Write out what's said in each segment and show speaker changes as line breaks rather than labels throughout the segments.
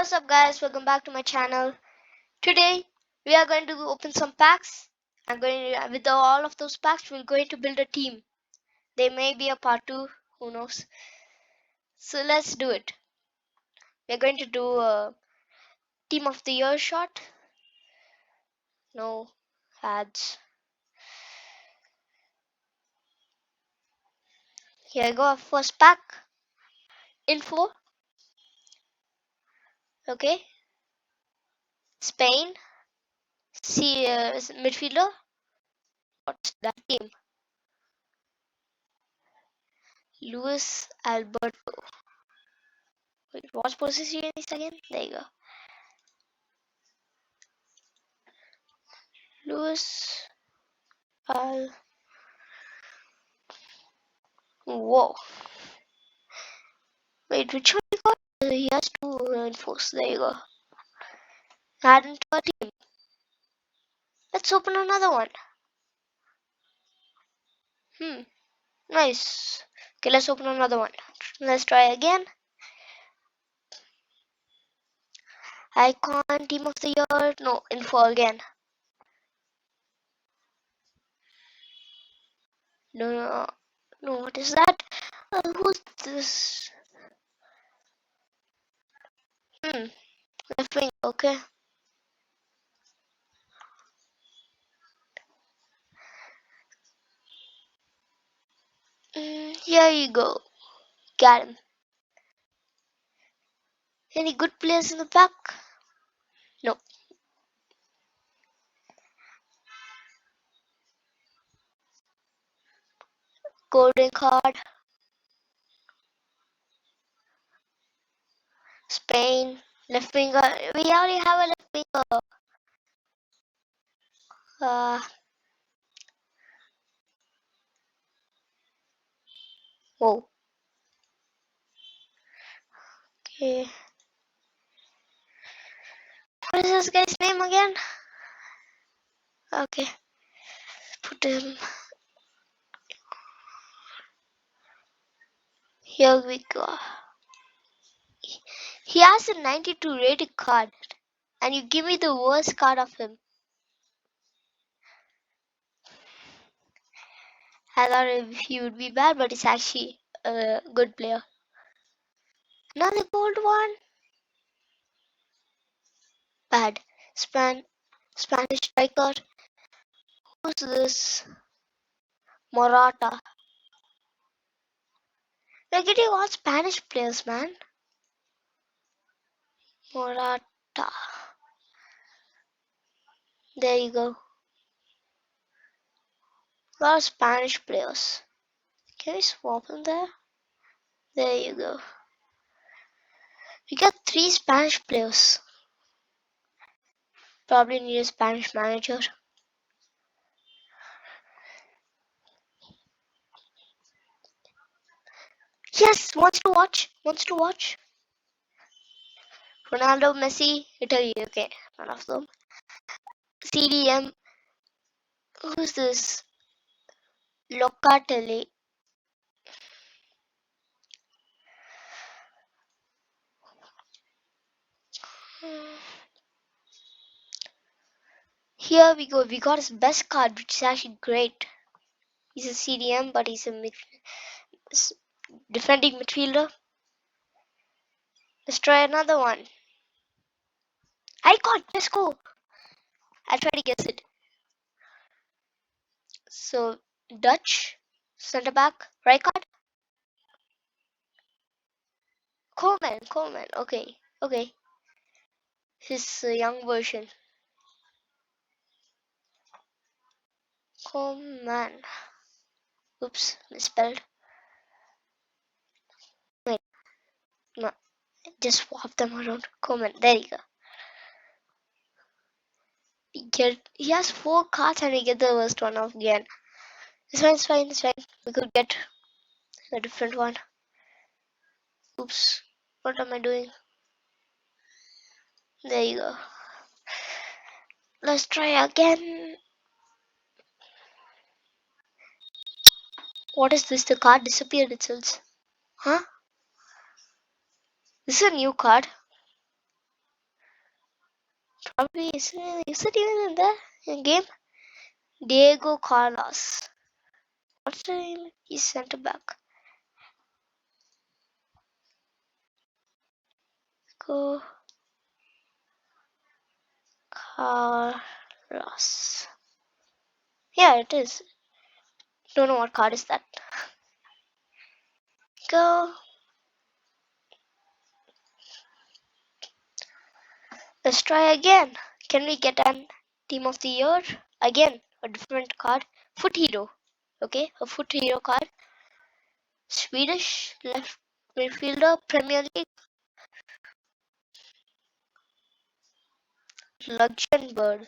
What's up guys, welcome back to my channel. Today we are going to open some packs. With all of those packs we're going to build a team. There may be a part 2, who knows. So let's do it. We're going to do a team of the year shot. No ads. Here we go, our first pack. Info. Okay. Spain. See midfielder. What's that team? Luis Alberto. Wait, what position is again? There you go. Luis Al. Whoa. Wait, which one you got? He has two infos. There you go. Add into a team. Let's open another one. Nice. Okay, let's open another one. Let's try again. Icon, team of the year. No, info again. No, what is that? Who's this? Left wing, okay. Here you go. Got him. Any good players in the pack? No. Golden card. Spain. Left winger. We already have a left winger. Uh, whoa. Okay. What is this guy's name again? Okay. Put him. Here we go. He has a 92 rated card. And you give me the worst card of him. I thought he would be bad, but he's actually a good player. Another gold one. Bad. Spanish striker. Who's this? Morata. We're getting all Spanish players, man. Morata. There you go. A lot of Spanish players. Can we swap them there? There you go. We got 3 Spanish players. Probably need a Spanish manager. Yes, wants to watch. Ronaldo, Messi, Italy. Okay, none of them. CDM. Who's this? Locatelli. Here we go. We got his best card, which is actually great. He's a CDM, but he's a defending midfielder. Let's try another one. Icon, let's go. I'll try to guess it. So, Dutch, center back, right card. Coleman. Okay. His young version. Coleman. Oops, misspelled. Wait, no, just swap them around. Coleman, there you go. He has 4 cards and we get the worst one off again. It's fine. We could get a different one. Oops, what am I doing? There you go. Let's try again. What is this? The card disappeared itself. Huh? This is a new card. Are we, is it even in the game? Diego Carlos. What's the name? He's center back. Go Carlos. Yeah, it is. Don't know what card is that. Go. Let's try again. Can we get an team of the year? Again, a different card. Foot hero. Okay, a foot hero card. Swedish left midfielder, Premier League. Luxembourg.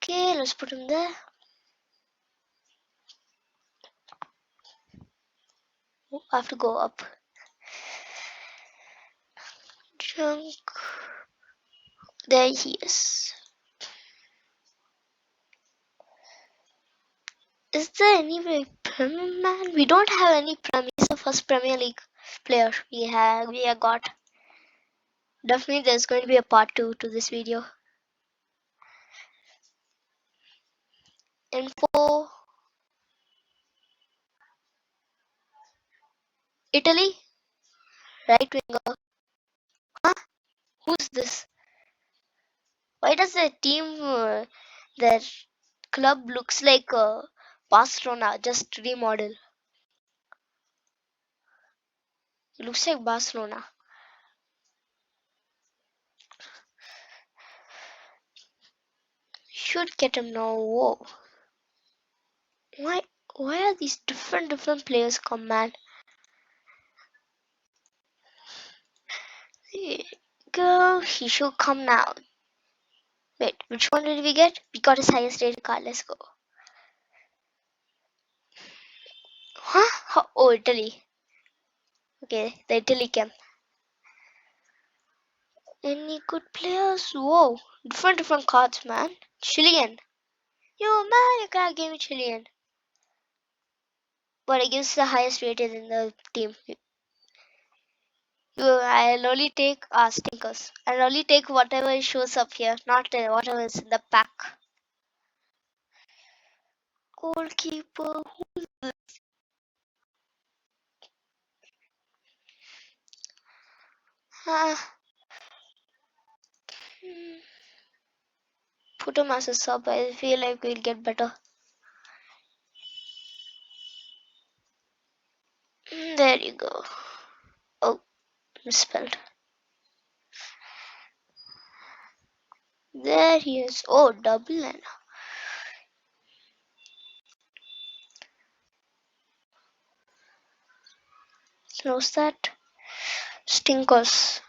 Okay, let's put him there. Oh, I have to go up. Junk. There he is. Is there any way Premier Man? We don't have any Premier. He's the first Premier League player we have got. Definitely, there's going to be a part 2 to this video. Info. Italy. Right winger. Huh? Who's this? Why does the team, their club looks like Barcelona, just remodel? It looks like Barcelona. Should get him now. Whoa. Why? Why are these different players come, man? Go. He should come now. Wait, which one did we get? We got his highest rated card. Let's go. Huh? Oh, Italy. Okay, the Italy camp. Any good players? Whoa, different cards, man. Chilean. Yo, man, you can't give me Chilean. But I guess the highest rated in the team. I'll only take stinkers. I'll only take whatever shows up here, not whatever is in the pack. Goalkeeper. Ah, hmm. Put him as a sub. I feel like we'll get better. There you go. Oh, misspelled. There he is. Oh, Dublin. What's that? Stinkers.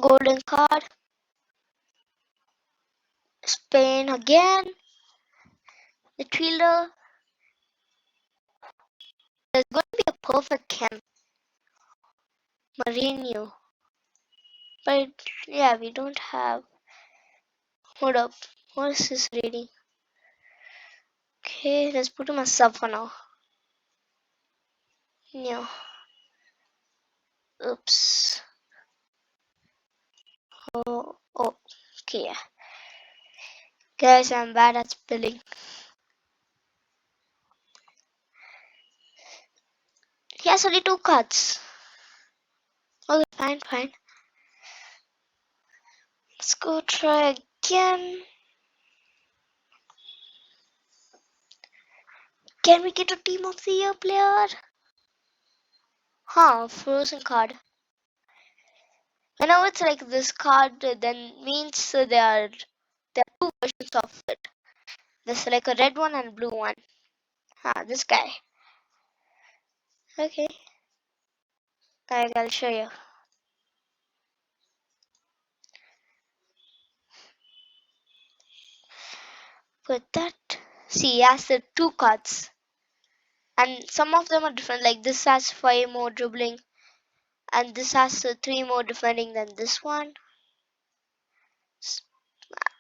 Golden card. Spain again. Midfielder. There's going to be a perfect camp. Mourinho. But yeah, we don't have. Hold up. What is this reading? Okay, let's put him as sub for now. No. Oops. Oh, okay, yeah. Guys, I'm bad at spelling. He has only 2 cards. Okay, fine. Let's go try again. Can we get a team of the year player? Huh, frozen card. Whenever it's like this card, then means there are 2 versions of it. There's like a red one and blue one. This guy. Okay, I'll show you. Put that. See, he has the 2 cards. And some of them are different. Like this has 5 more dribbling. And this has 3 more defending than this one.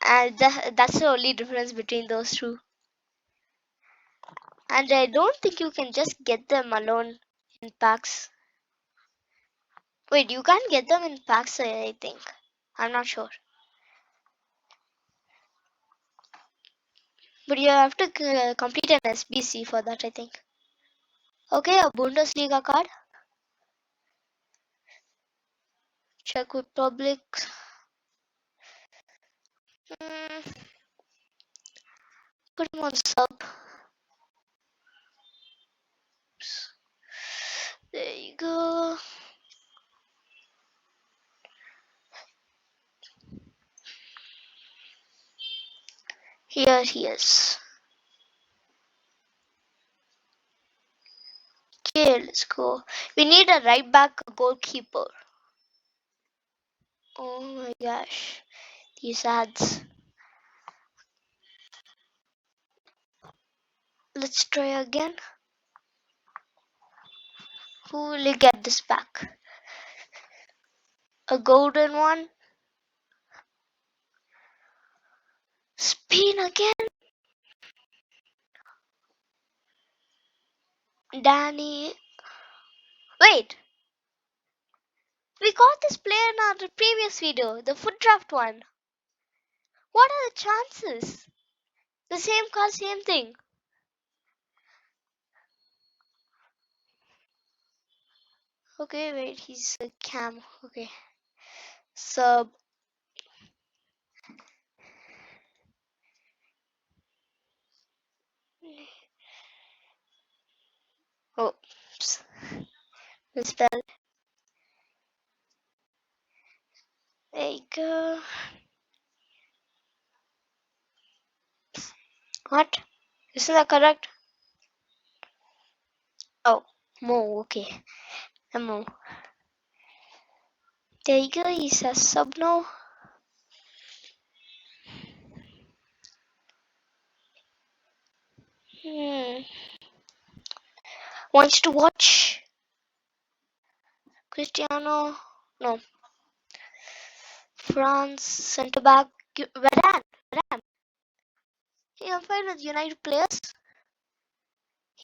And that's the only difference between those 2. And I don't think you can just get them alone in packs. Wait, you can't get them in packs, I think. I'm not sure. But you have to complete an SBC for that, I think. Okay, a Bundesliga card. Czech Republic. Mm, put him on sub. There you go. Here he is. Okay, let's go. We need a right back, a goalkeeper. Oh my gosh. These ads. Let's try again. Who will get this back? A golden one. Spain again. Danny. Wait. We got this player in our previous video. The foot draft one. What are the chances? The same card, same thing. Okay, wait. He's a cam. Okay. Sub. Oops. Misspelled. There you go. What? Isn't that correct? Oh, Mo. Okay. A Mo. There you go. He's a sub now. Wants to watch Cristiano? No. France centre back. Varane. Varane. Hey, I'm fine with United players.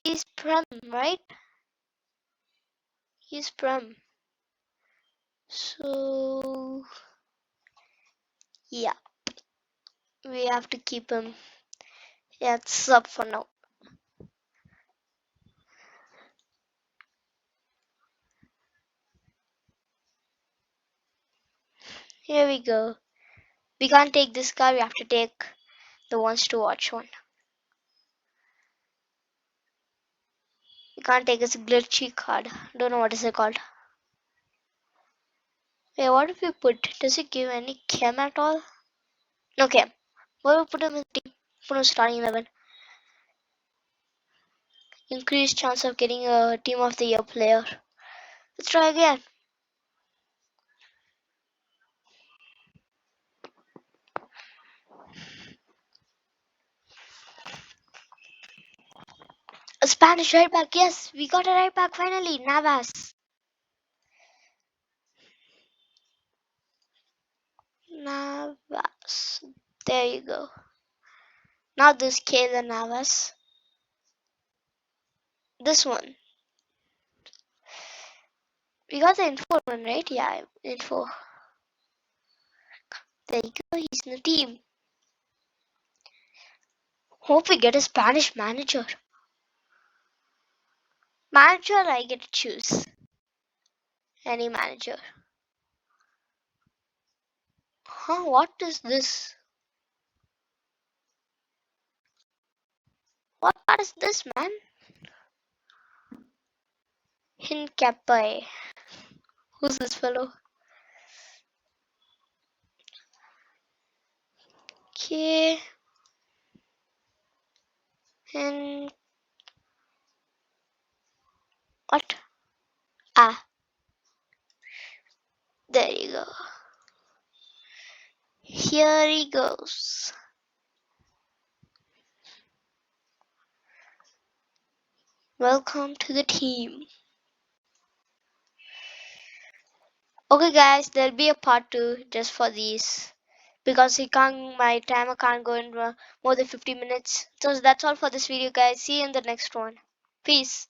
He's Prem, right? He's Prem. So yeah, we have to keep him. Yeah, it's sub for now. Here we go. We can't take this card. We have to take the wants to watch one. We can't take this glitchy card. Don't know what is it called. Wait, what if we put? Does it give any chem at all? No chem. What if we put him in team? Put him starting 11. Increased chance of getting a team of the year player. Let's try again. A Spanish right back. Yes, we got a right back finally. Navas. Navas. There you go. Now this Kayla Navas. This one. We got the info one, right? Yeah, info. There you go. He's in the team. Hope we get a Spanish manager. Manager, I get to choose. Any manager. Huh? What is this? What part is this, man? Hincapai. Who's this fellow? Okay. And what? Ah, there you go. Here he goes. Welcome to the team. Okay, guys, there'll be a part 2 just for these because he can't, my timer can't go in more than 50 minutes. So that's all for this video, guys. See you in the next one. Peace.